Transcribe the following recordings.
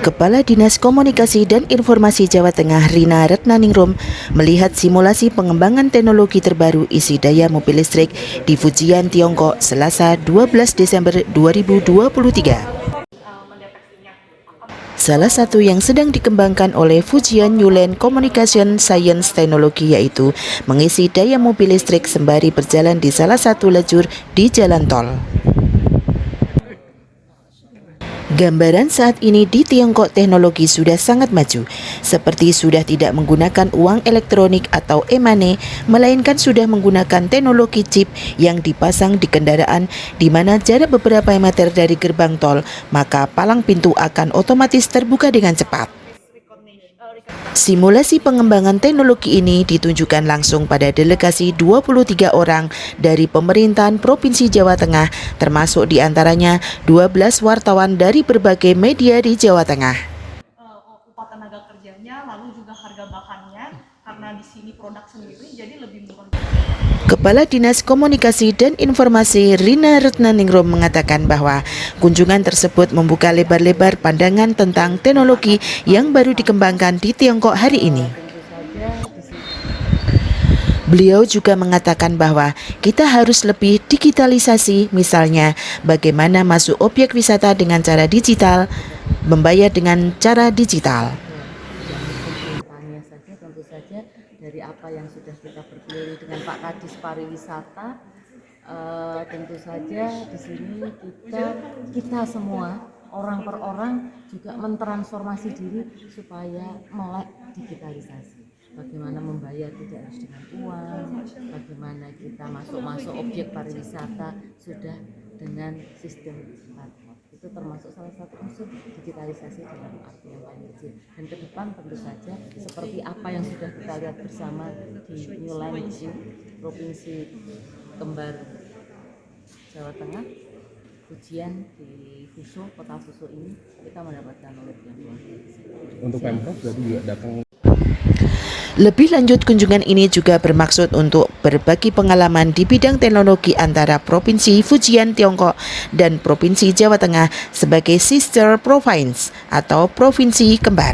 Kepala Dinas Komunikasi dan Informasi Jawa Tengah Rina Retnaningrum melihat simulasi pengembangan teknologi terbaru isi daya mobil listrik di Fujian, Tiongkok, Selasa 12 Desember 2023. Salah satu yang sedang dikembangkan oleh Fujian Yulin Communication Science Technology yaitu mengisi daya mobil listrik sembari berjalan di salah satu lajur di jalan tol. Gambaran saat ini di Tiongkok teknologi sudah sangat maju, seperti sudah tidak menggunakan uang elektronik atau e-money, melainkan sudah menggunakan teknologi chip yang dipasang di kendaraan di mana jarak beberapa meter dari gerbang tol, maka palang pintu akan otomatis terbuka dengan cepat. Simulasi pengembangan teknologi ini ditunjukkan langsung pada delegasi 23 orang dari pemerintahan Provinsi Jawa Tengah, termasuk diantaranya 12 wartawan dari berbagai media di Jawa Tengah. Upah tenaga kerjanya, lalu juga harga bahannya, karena di sini produk sendiri, jadi lebih murah. Kepala Dinas Komunikasi dan Informasi Rina Retnaningrum mengatakan bahwa kunjungan tersebut membuka lebar-lebar pandangan tentang teknologi yang baru dikembangkan di Tiongkok hari ini. Beliau juga mengatakan bahwa kita harus lebih digitalisasi, misalnya bagaimana masuk objek wisata dengan cara digital, membayar dengan cara digital. Tentu saja dari apa yang sudah kita berkeliling dengan Pak Kadis Pariwisata, tentu saja di sini kita semua orang per orang juga mentransformasi diri supaya melek digitalisasi. Bagaimana membayar tidak harus dengan uang, bagaimana kita masuk objek pariwisata sudah dengan sistem smartphone. Itu termasuk salah satu unsur digitalisasi dalam arti yang paling kecil. Dan ke depan tentu saja seperti apa yang sudah kita lihat bersama di New Land Provinsi Kembar Jawa Tengah, Fujian di Fuzhou, kota Fuzhou ini kita mendapatkan knowledge yang luar biasa. Untuk Pemprov berarti juga datang. Lebih lanjut, kunjungan ini juga bermaksud untuk berbagi pengalaman di bidang teknologi antara Provinsi Fujian Tiongkok dan Provinsi Jawa Tengah sebagai sister province atau provinsi kembar.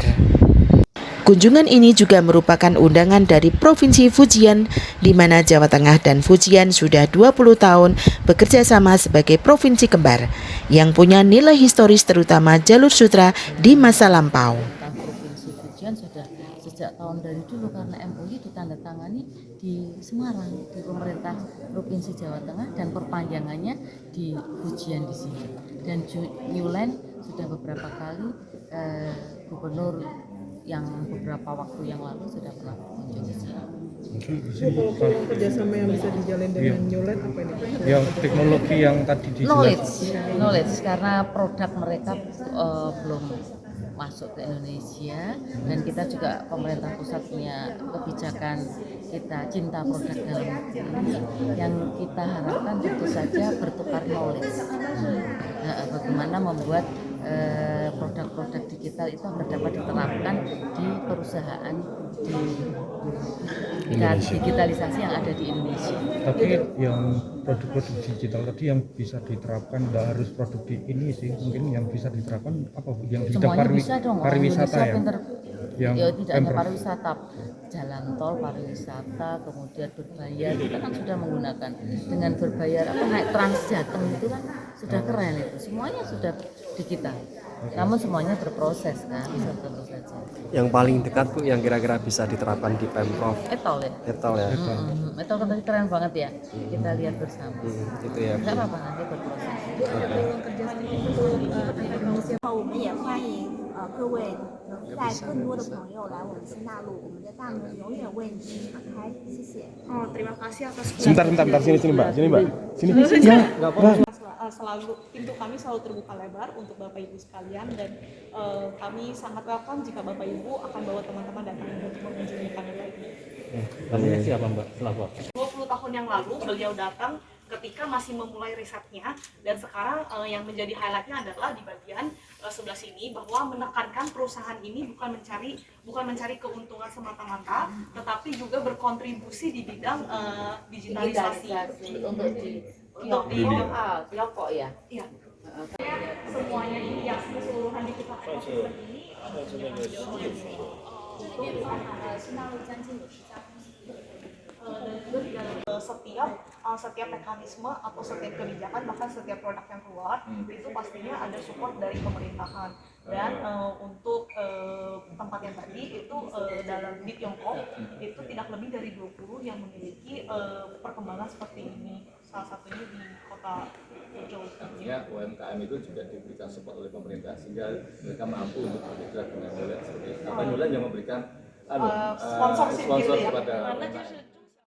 Kunjungan ini juga merupakan undangan dari Provinsi Fujian, di mana Jawa Tengah dan Fujian sudah 20 tahun bekerja sama sebagai provinsi kembar yang punya nilai historis terutama jalur sutra di masa lampau. Provinsi Fujian sudah sejak tahun dari dulu karena MOU ditandatangani di Semarang di pemerintah Provinsi Jawa Tengah dan perpanjangannya di Fujian di sini. Dan New Land sudah beberapa kali gubernur yang beberapa waktu yang lalu sudah pernah berkunjung di sini. Kalau kerjasama yang bisa dijalin dengan New Land apa ini? Yang teknologi yang tadi dijelaskan. Knowledge karena produk mereka belum masuk ke Indonesia dan kita juga pemerintah pusat punya kebijakan kita cinta produk dalam negeri yang kita harapkan tentu saja bertukar knowledge. Bagaimana membuat produk-produk digital itu agar dapat diterapkan di perusahaan di digitalisasi yang ada di Indonesia. Tapi yang produk-produk digital tadi yang bisa diterapkan nggak harus produk di ini sih, mungkin yang bisa diterapkan apa yang di bidang pariwisata ya. Yang tidak hanya pariwisata, jalan tol pariwisata, kemudian berbayar kita kan sudah menggunakan dengan berbayar naik Transjateng itu kan sudah keren itu, semuanya sudah digital. Namun semuanya berproses kan, tentu saja. Yang paling dekat Bu yang kira-kira bisa diterapkan di Pemprov? Etol ya. Etol kan tadi keren banget ya. Kita lihat bersama. Itu ya. Enggak apa-apa nanti berproses. 我们也欢迎各位能带更多的朋友来我们新大陆，我们的大门永远为您敞开，谢谢。Terima kasih atas Sebentar sini Mbak. Sini. Selalu pintu kami selalu terbuka lebar untuk Bapak Ibu sekalian dan kami sangat welcome jika Bapak Ibu akan bawa teman-teman datang untuk mengunjungi kami lagi. Namanya siapa Mbak? Selaku 20 tahun yang lalu beliau datang ketika masih memulai risetnya dan sekarang yang menjadi highlightnya adalah di bagian sebelah sini bahwa menekankan perusahaan ini bukan mencari keuntungan semata-mata tetapi juga berkontribusi di bidang digitalisasi Untuk di Tiongkok ya. Iya. semuanya ini yang keseluruhan di kita ekosistem ini setiap mekanisme atau setiap kebijakan bahkan setiap produk yang keluar itu pastinya ada support dari pemerintahan dan untuk tempat yang tadi itu dalam di Tiongkok itu tidak lebih dari 20 yang memiliki perkembangan seperti ini, salah satunya di kota Fuzhou. Artinya UMKM itu juga diberikan support oleh pemerintah sehingga mereka mampu untuk bergerak dengan modal seperti itu. Apa yang memberikan sponsorship gitu ya. kepada